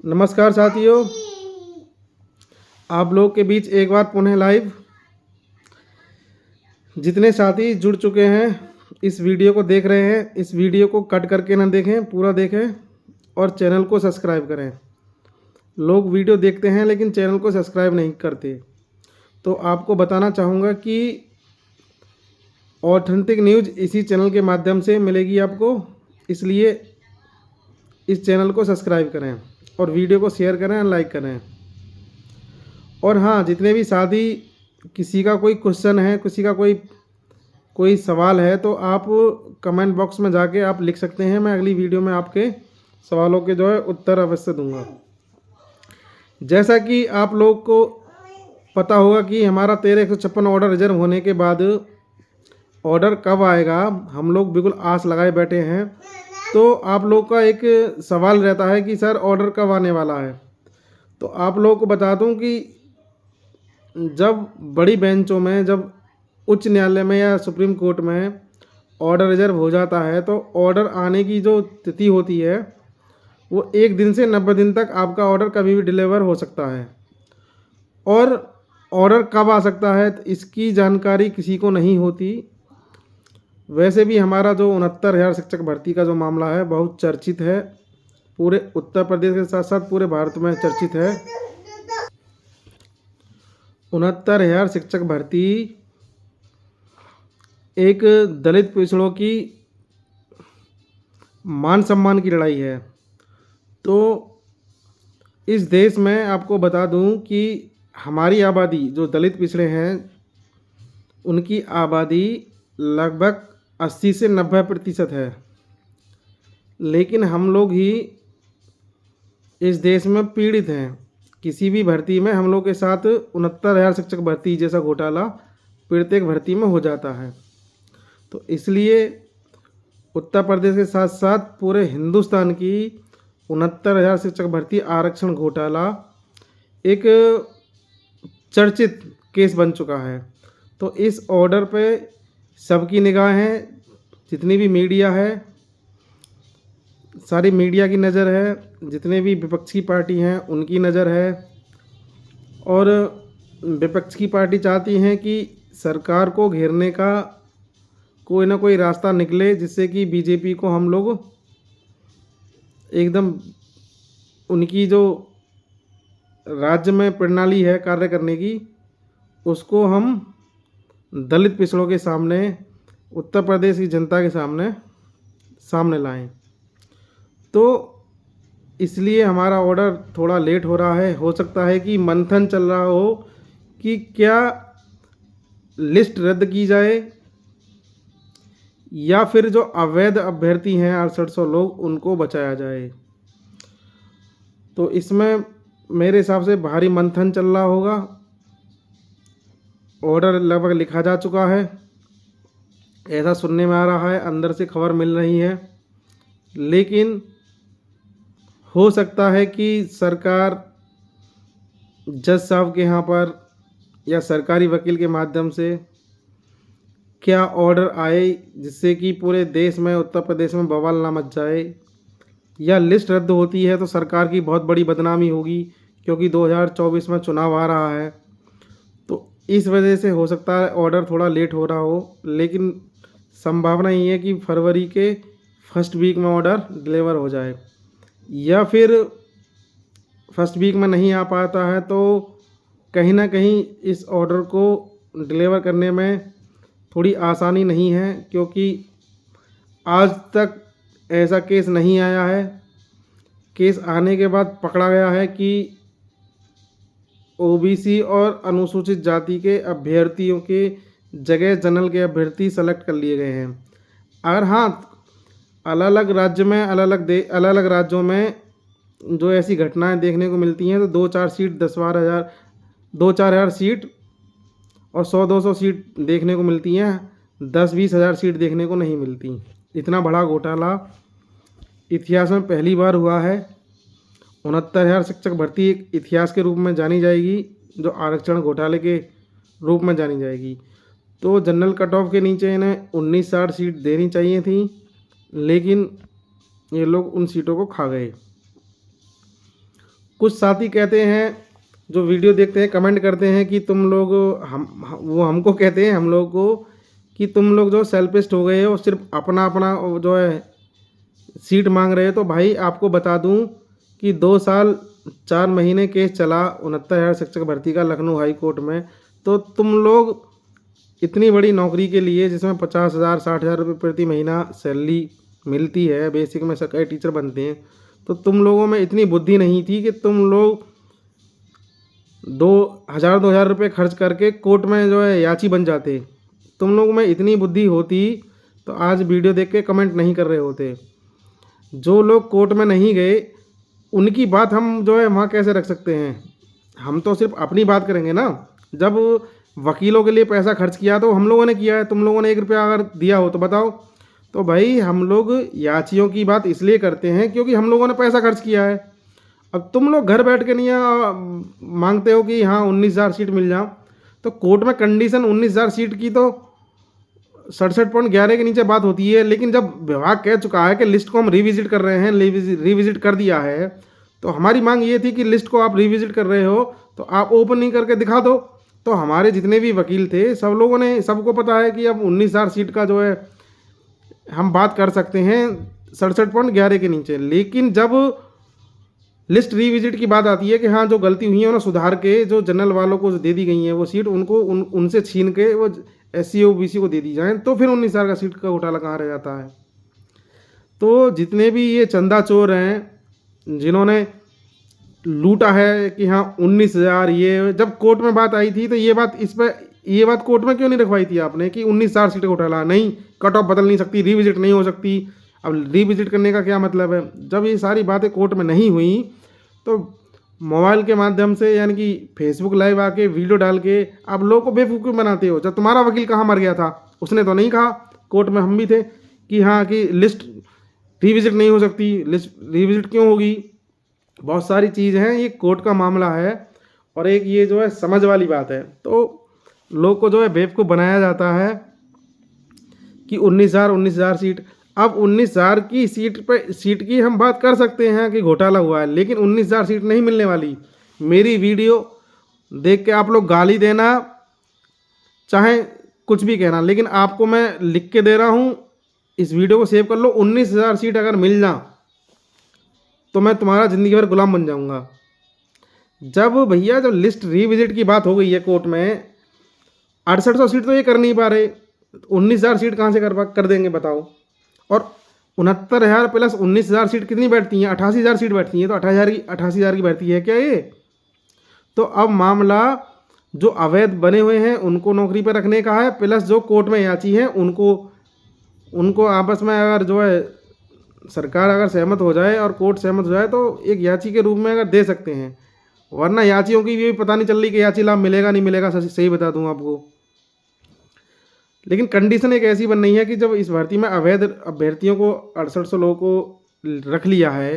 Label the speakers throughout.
Speaker 1: नमस्कार साथियों, आप लोग के बीच एक बार पुनः लाइव। जितने साथी जुड़ चुके हैं, इस वीडियो को देख रहे हैं, इस वीडियो को कट करके ना देखें, पूरा देखें और चैनल को सब्सक्राइब करें। लोग वीडियो देखते हैं लेकिन चैनल को सब्सक्राइब नहीं करते। तो आपको बताना चाहूँगा कि ऑथेंटिक न्यूज़ इसी चैनल के माध्यम से मिलेगी आपको, इसलिए इस चैनल को सब्सक्राइब करें और वीडियो को शेयर करें और लाइक करें। और हाँ, जितने भी साथी किसी का कोई क्वेश्चन है, किसी का कोई सवाल है तो आप कमेंट बॉक्स में जाके आप लिख सकते हैं। मैं अगली वीडियो में आपके सवालों के जो है उत्तर अवश्य दूंगा। जैसा कि आप लोग को पता होगा कि हमारा 13,156 ऑर्डर रिजर्व होने के बाद ऑर्डर कब आएगा, हम लोग बिल्कुल आस लगाए बैठे हैं। तो आप लोग का एक सवाल रहता है कि सर ऑर्डर कब आने वाला है। तो आप लोगों को बता दूं कि जब बड़ी बेंचों में, जब उच्च न्यायालय में या सुप्रीम कोर्ट में ऑर्डर रिजर्व हो जाता है तो ऑर्डर आने की जो तिथि होती है वो 1 दिन से 90 दिन तक आपका ऑर्डर कभी भी डिलीवर हो सकता है। और ऑर्डर कब आ सकता है इसकी जानकारी किसी को नहीं होती। वैसे भी हमारा जो 69,000 शिक्षक भर्ती का जो मामला है बहुत चर्चित है, पूरे उत्तर प्रदेश के साथ साथ पूरे भारत में चर्चित है। 69,000 शिक्षक भर्ती एक दलित पिछड़ों की मान सम्मान की लड़ाई है। तो इस देश में आपको बता दूं कि हमारी आबादी जो दलित पिछड़े हैं उनकी आबादी लगभग 80 से 90% है, लेकिन हम लोग ही इस देश में पीड़ित हैं। किसी भी भर्ती में हम लोग के साथ 69,000 शिक्षक भर्ती जैसा घोटाला प्रत्येक भर्ती में हो जाता है। तो इसलिए उत्तर प्रदेश के साथ साथ पूरे हिंदुस्तान की 69,000 शिक्षक भर्ती आरक्षण घोटाला एक चर्चित केस बन चुका है। तो इस ऑर्डर पे सबकी निगाहें, जितनी भी मीडिया है, सारी मीडिया की नज़र है, जितने भी विपक्ष की पार्टी हैं उनकी नज़र है। और विपक्ष की पार्टी चाहती हैं कि सरकार को घेरने का कोई ना कोई रास्ता निकले, जिससे कि बीजेपी को हम लोग एकदम उनकी जो राज्य में प्रणाली है कार्य करने की, उसको हम दलित पिछड़ों के सामने, उत्तर प्रदेश की जनता के सामने लाएं। तो इसलिए हमारा ऑर्डर थोड़ा लेट हो रहा है। हो सकता है कि मंथन चल रहा हो कि क्या लिस्ट रद्द की जाए या फिर जो अवैध अभ्यर्थी हैं 6800 लोग उनको बचाया जाए। तो इसमें मेरे हिसाब से भारी मंथन चल रहा होगा। ऑर्डर लगभग लिखा जा चुका है, ऐसा सुनने में आ रहा है, अंदर से खबर मिल रही है। लेकिन हो सकता है कि सरकार जज साहब के यहाँ पर या सरकारी वकील के माध्यम से क्या ऑर्डर आए जिससे कि पूरे देश में, उत्तर प्रदेश में बवाल ना मच जाए। या लिस्ट रद्द होती है तो सरकार की बहुत बड़ी बदनामी होगी, क्योंकि 2024 में चुनाव आ रहा है। तो इस वजह से हो सकता है ऑर्डर थोड़ा लेट हो रहा हो, लेकिन संभावना ये है कि फरवरी के फर्स्ट वीक में ऑर्डर डिलीवर हो जाए। या फिर फर्स्ट वीक में नहीं आ पाता है तो कहीं ना कहीं इस ऑर्डर को डिलीवर करने में थोड़ी आसानी नहीं है, क्योंकि आज तक ऐसा केस नहीं आया है। केस आने के बाद पकड़ा गया है कि ओबीसी और अनुसूचित जाति के अभ्यर्थियों के जगह जनरल के अभ्यर्थी सेलेक्ट कर लिए गए हैं। अगर हाँ, अलग अलग राज्य में, अलग अलग राज्यों में जो ऐसी घटनाएं देखने को मिलती हैं तो 2-4 सीट 10-12 हज़ार, 2-4 हज़ार सीट और 100-200 सीट देखने को मिलती हैं, 10-20 हज़ार सीट देखने को नहीं मिलती। इतना बड़ा घोटाला इतिहास में पहली बार हुआ है। 69,000 शिक्षक भर्ती एक इतिहास के रूप में जानी जाएगी, जो आरक्षण घोटाले के रूप में जानी जाएगी। तो जनरल कट ऑफ के नीचे इन्हें 1960 सीट देनी चाहिए थी, लेकिन ये लोग उन सीटों को खा गए। कुछ साथी कहते हैं, जो वीडियो देखते हैं, कमेंट करते हैं कि तुम लोग वो हमको कहते हैं, हम लोग को, कि तुम लोग जो सेल्फिस्ट हो गए हो, सिर्फ अपना अपना जो है सीट मांग रहे हो। तो भाई आपको बता दूं कि 2 साल 4 महीने केस चला 69,000 शिक्षक भर्ती का लखनऊ हाई कोर्ट में। तो तुम लोग इतनी बड़ी नौकरी के लिए, जिसमें 50,000 60,000 रुपये प्रति महीना सैलरी मिलती है, बेसिक में सरकारी टीचर बनते हैं, तो तुम लोगों में इतनी बुद्धि नहीं थी कि तुम लोग 2,000 रुपये खर्च करके कोर्ट में जो है याची बन जाते। तुम लोगों में इतनी बुद्धि होती तो आज वीडियो देख के कमेंट नहीं कर रहे होते। जो लोग कोर्ट में नहीं गए उनकी बात हम जो है वहाँ कैसे रख सकते हैं? हम तो सिर्फ अपनी बात करेंगे ना। जब वकीलों के लिए पैसा खर्च किया तो हम लोगों ने किया है, तुम लोगों ने 1 रुपया अगर दिया हो तो बताओ। तो भाई हम लोग याचियों की बात इसलिए करते हैं क्योंकि हम लोगों ने पैसा खर्च किया है। अब तुम लोग घर बैठ के नहीं मांगते हो कि हाँ 19,000 सीट मिल जाओ। तो कोर्ट में कंडीशन 19,000 सीट की तो 67.11 के नीचे बात होती है। लेकिन जब विभाग कह चुका है कि लिस्ट को हम रिविजिट कर रहे हैं, रिविजिट कर दिया है, तो हमारी मांग ये थी कि लिस्ट को आप रिविजिट कर रहे हो तो आप ओपन नहीं करके दिखा दो। तो हमारे जितने भी वकील थे सब लोगों ने, सबको पता है कि अब 19,000 सीट का जो है हम बात कर सकते हैं 67.11 के नीचे। लेकिन जब लिस्ट रिविजिट की बात आती है कि हाँ जो गलती हुई है उन्हें सुधार के, जो जनरल वालों को दे दी गई है वो सीट उनको उनसे छीन के वो SC OBC को दे दी जाए, तो फिर 19,000 का सीट का घोटाला कहाँ रह जाता है। तो जितने भी ये चंदा चोर हैं जिन्होंने लूटा है कि हाँ 19,000, ये जब कोर्ट में बात आई थी तो ये बात कोर्ट में क्यों नहीं रखवाई थी आपने कि 19,000 सीट का घोटाला नहीं, कट ऑफ बदल नहीं सकती, रिविजिट नहीं हो सकती। अब रिविजिट करने का क्या मतलब है? जब ये सारी बातें कोर्ट में नहीं हुई तो मोबाइल के माध्यम से, यानी कि फेसबुक लाइव आके वीडियो डाल के आप लोगों को बेवकूफ़ बनाते हो। जब तुम्हारा वकील कहाँ मर गया था, उसने तो नहीं कहा, कोर्ट में हम भी थे कि हाँ कि लिस्ट रिविजिट नहीं हो सकती। लिस्ट रिविजिट क्यों होगी? बहुत सारी चीज़ हैं, ये कोर्ट का मामला है और एक ये जो है समझ वाली बात है। तो लोग को जो है बेवकूफ़ बनाया जाता है कि 19,000 सीट। अब 19,000 की सीट की हम बात कर सकते हैं कि घोटाला हुआ है, लेकिन 19,000 सीट नहीं मिलने वाली। मेरी वीडियो देख के आप लोग गाली देना चाहे कुछ भी कहना, लेकिन आपको मैं लिख के दे रहा हूँ, इस वीडियो को सेव कर लो। 19,000 सीट अगर मिल जा तो मैं तुम्हारा ज़िंदगी भर गुलाम बन जाऊँगा। जब भैया जब लिस्ट रिविजिट की बात हो गई है कोर्ट में, 6800 सीट तो ये कर नहीं पा रहे, 19,000 सीट कहाँ से कर देंगे बताओ। और 69,000 प्लस 19,000 सीट कितनी बैठती हैं? 88,000 सीट बैठती हैं। तो 88,000 की बैठती है क्या ये? तो अब मामला जो अवैध बने हुए हैं उनको नौकरी पर रखने का है, प्लस जो कोर्ट में याची हैं उनको आपस में अगर जो है सरकार अगर सहमत हो जाए और कोर्ट सहमत हो जाए तो एक याची के रूप में अगर दे सकते हैं, वरना याचियों की भी पता नहीं चल रही कि याची लाभ मिलेगा नहीं मिलेगा। सही बता दूँ आपको। लेकिन कंडीशन एक ऐसी बन रही है कि जब इस भर्ती में अवैध अभ्यर्थियों को 6800 लोगों को रख लिया है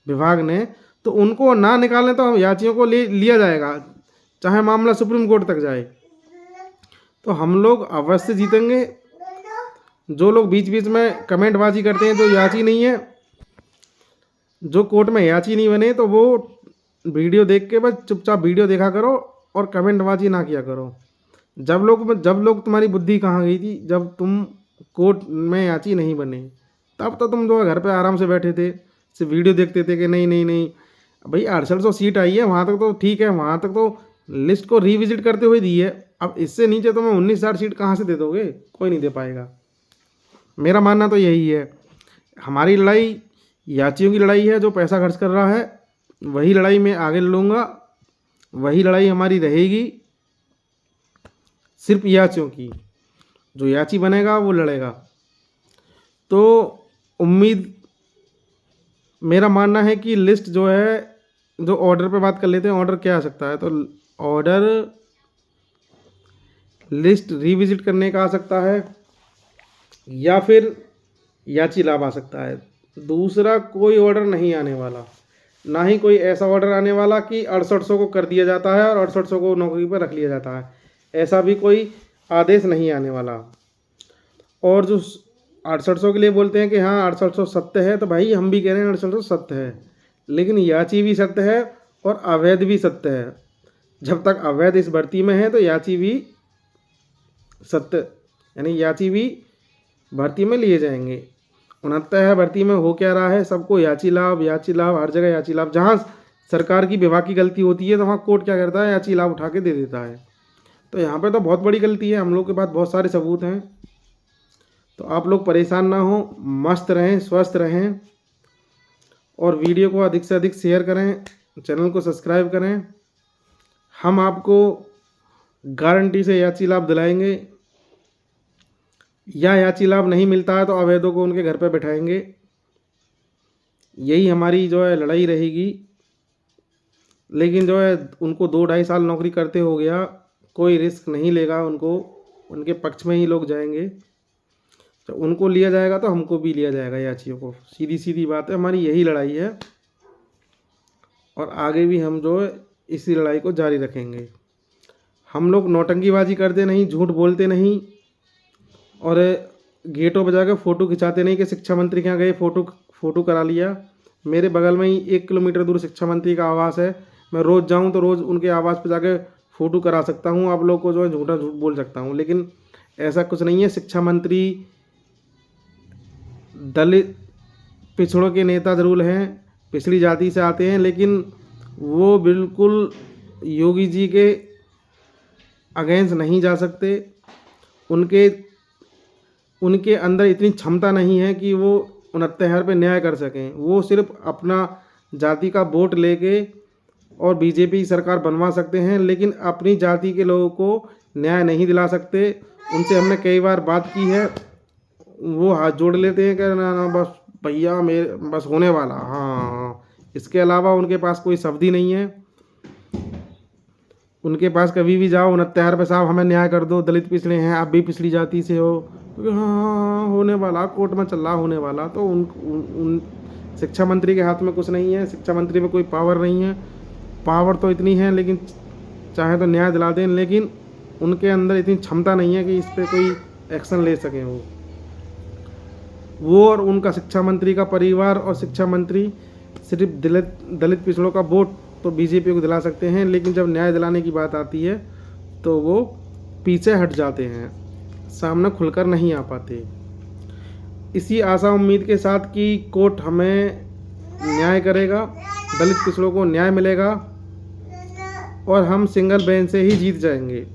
Speaker 1: विभाग ने, तो उनको ना निकालें तो हम याचियों को लिया जाएगा, चाहे मामला सुप्रीम कोर्ट तक जाए। तो हम लोग अवश्य जीतेंगे। जो लोग बीच बीच में कमेंटबाजी करते हैं, जो याची नहीं है, जो कोर्ट में याची नहीं बने, तो वो वीडियो देख के बस चुपचाप वीडियो देखा करो और कमेंटबाजी ना किया करो। जब लोग तुम्हारी बुद्धि कहाँ गई थी? जब तुम कोर्ट में याची नहीं बने, तब तो तुम जो घर पे आराम से बैठे थे, सिर्फ वीडियो देखते थे कि नहीं नहीं नहीं भाई 6800 सीट आई है, वहाँ तक तो ठीक है, वहाँ तक तो लिस्ट को रिविजिट करते हुए दी है। अब इससे नीचे तुम्हें 19,000 सीट कहाँ से दे दोगे? कोई नहीं दे पाएगा। मेरा मानना तो यही है। हमारी लड़ाई याचियों की लड़ाई है, जो पैसा खर्च कर रहा है वही लड़ाई मैं आगे लड़ूंगा, वही लड़ाई हमारी रहेगी, सिर्फ याचियों की। जो याची बनेगा वो लड़ेगा। तो उम्मीद, मेरा मानना है कि लिस्ट जो है, जो ऑर्डर पे बात कर लेते हैं, ऑर्डर क्या आ सकता है? तो ऑर्डर लिस्ट रिविजिट करने का आ सकता है या फिर याची लाभ आ सकता है। दूसरा कोई ऑर्डर नहीं आने वाला, ना ही कोई ऐसा ऑर्डर आने वाला कि 6800 को कर दिया जाता है और 6800 को नौकरी पर रख लिया जाता है। ऐसा भी कोई आदेश नहीं आने वाला। और जो 6800 के लिए बोलते हैं कि हाँ 6800 सत्य है, तो भाई हम भी कह रहे हैं 6800 सत्य है, लेकिन याची भी सत्य है और अवैध भी सत्य है। जब तक अवैध इस भर्ती में है तो याची भी सत्य, यानी याची भी भर्ती में लिए जाएंगे। 69 है भर्ती में हो क्या रहा है, सबको याची लाभ, हर जगह याची लाभ। जहाँ सरकार की विभाग की गलती होती है तो वहाँ कोर्ट क्या करता है, याची लाभ उठा के दे देता है। तो यहाँ पे तो बहुत बड़ी गलती है, हम लोग के पास बहुत सारे सबूत हैं। तो आप लोग परेशान ना हो, मस्त रहें, स्वस्थ रहें, और वीडियो को अधिक से अधिक शेयर करें, चैनल को सब्सक्राइब करें। हम आपको गारंटी से याची लाभ दिलाएंगे, या याची लाभ नहीं मिलता है तो अवैधों को उनके घर पर बैठाएंगे। यही हमारी जो है लड़ाई रहेगी। लेकिन जो है उनको 2-2.5 साल नौकरी करते हो गया, कोई रिस्क नहीं लेगा उनको, उनके पक्ष में ही लोग जाएंगे। तो उनको लिया जाएगा तो हमको भी लिया जाएगा, याचियों को। सीधी सीधी बात है, हमारी यही लड़ाई है, और आगे भी हम जो है इसी लड़ाई को जारी रखेंगे। हम लोग नौटंकीबाजी करते नहीं, झूठ बोलते नहीं, और गेटों पर जाकर फ़ोटो खिंचाते नहीं कि शिक्षा मंत्री के यहाँ गए फ़ोटो करा लिया। मेरे बगल में ही 1 किलोमीटर दूर शिक्षा मंत्री का आवास है। मैं रोज़ जाऊँ तो रोज़ उनके आवास पर जाकर फ़ोटो करा सकता हूँ। आप लोग को जो है झूठ बोल सकता हूँ, लेकिन ऐसा कुछ नहीं है। शिक्षा मंत्री दलित पिछड़ों के नेता ज़रूर हैं, पिछड़ी जाति से आते हैं, लेकिन वो बिल्कुल योगी जी के अगेंस्ट नहीं जा सकते। उनके अंदर इतनी क्षमता नहीं है कि वो 69 पे न्याय कर सकें। वो सिर्फ अपना जाति का वोट लेके और बीजेपी सरकार बनवा सकते हैं, लेकिन अपनी जाति के लोगों को न्याय नहीं दिला सकते। उनसे हमने कई बार बात की है, वो हाथ जोड़ लेते हैं कि ना बस भैया मेरे बस होने वाला, हाँ। इसके अलावा उनके पास कोई शब्द ही नहीं है। उनके पास कभी भी जाओ 69 पे, साहब हमें न्याय कर दो, दलित पिछड़े हैं, आप भी पिछड़ी जाति से हो, तो हाँ होने वाला, कोर्ट में चल रहा होने वाला। तो उन शिक्षा मंत्री के हाथ में कुछ नहीं है, शिक्षा मंत्री में कोई पावर नहीं है। पावर तो इतनी है, लेकिन चाहे तो न्याय दिला दें, लेकिन उनके अंदर इतनी क्षमता नहीं है कि इस पर कोई एक्शन ले सकें। वो और उनका शिक्षा मंत्री का परिवार और शिक्षा मंत्री सिर्फ दलित पिछड़ों का वोट तो बीजेपी को दिला सकते हैं, लेकिन जब न्याय दिलाने की बात आती है तो वो पीछे हट जाते हैं, सामने खुलकर नहीं आ पाते। इसी आशा उम्मीद के साथ कि कोर्ट हमें न्याय करेगा, दलित पिछड़ों को न्याय मिलेगा, और हम सिंगल बेंच से ही जीत जाएंगे।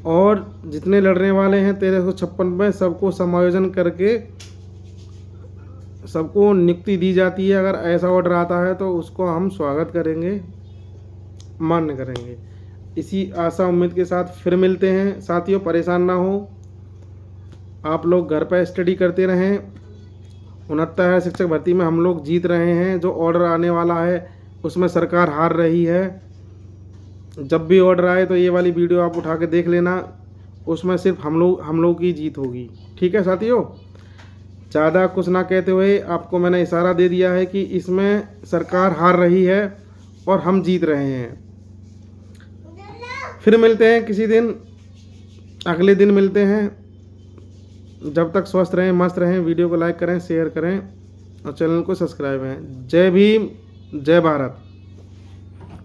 Speaker 1: और जितने लड़ने वाले हैं 1356 में, सबको समायोजन करके सबको नियुक्ति दी जाती है। अगर ऐसा ऑर्डर आता है तो उसको हम स्वागत करेंगे, मान्य करेंगे। इसी आशा उम्मीद के साथ फिर मिलते हैं। साथियों, परेशान ना हो, आप लोग घर पर स्टडी करते रहें। 69 शिक्षक भर्ती में हम लोग जीत रहे हैं। जो ऑर्डर आने वाला है उसमें सरकार हार रही है। जब भी ऑर्डर आए तो ये वाली वीडियो आप उठा के देख लेना, उसमें सिर्फ हम लोग की जीत होगी। ठीक है साथियों, ज़्यादा कुछ ना कहते हुए आपको मैंने इशारा दे दिया है कि इसमें सरकार हार रही है और हम जीत रहे हैं। फिर मिलते हैं किसी दिन, अगले दिन मिलते हैं। जब तक स्वस्थ रहें, मस्त रहें। वीडियो को लाइक करें, शेयर करें और चैनल को सब्सक्राइब करें। जय भीम, जय भारत।